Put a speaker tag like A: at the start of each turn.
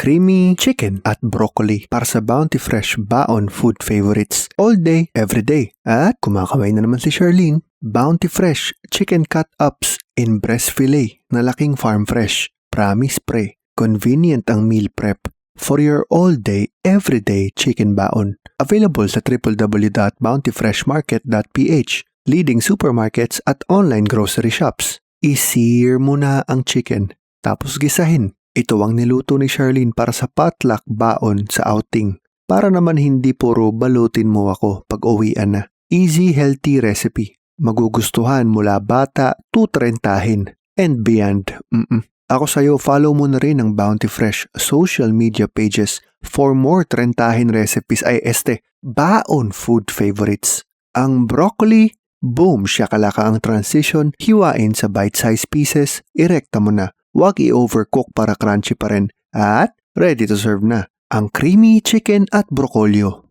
A: creamy chicken at broccoli para sa Bounty Fresh Baon Food Favorites all day, every day. At kumakamay na naman si Charlene, Bounty Fresh Chicken Cut-Ups in Breast Filet na laking farm fresh. Promise pre, convenient ang meal prep for your all day, everyday chicken baon. Available sa www.bountyfreshmarket.ph, leading supermarkets at online grocery shops. I-sear mo na ang chicken, tapos gisahin. Ito ang niluto ni Charlene para sa potluck baon sa outing. Para naman hindi puro balutin mo ako pag uwian na. Easy, healthy recipe. Magugustuhan mula bata to 30 and beyond. Ako sa'yo, follow mo na rin ang Bounty Fresh social media pages for more 30 recipes ay baon food favorites. Ang broccoli, boom, shakalaka ang transition, hiwain sa bite-sized pieces, irekta mo na. Huwag i-overcook para crunchy pa rin. At ready to serve na ang creamy chicken at brocolio.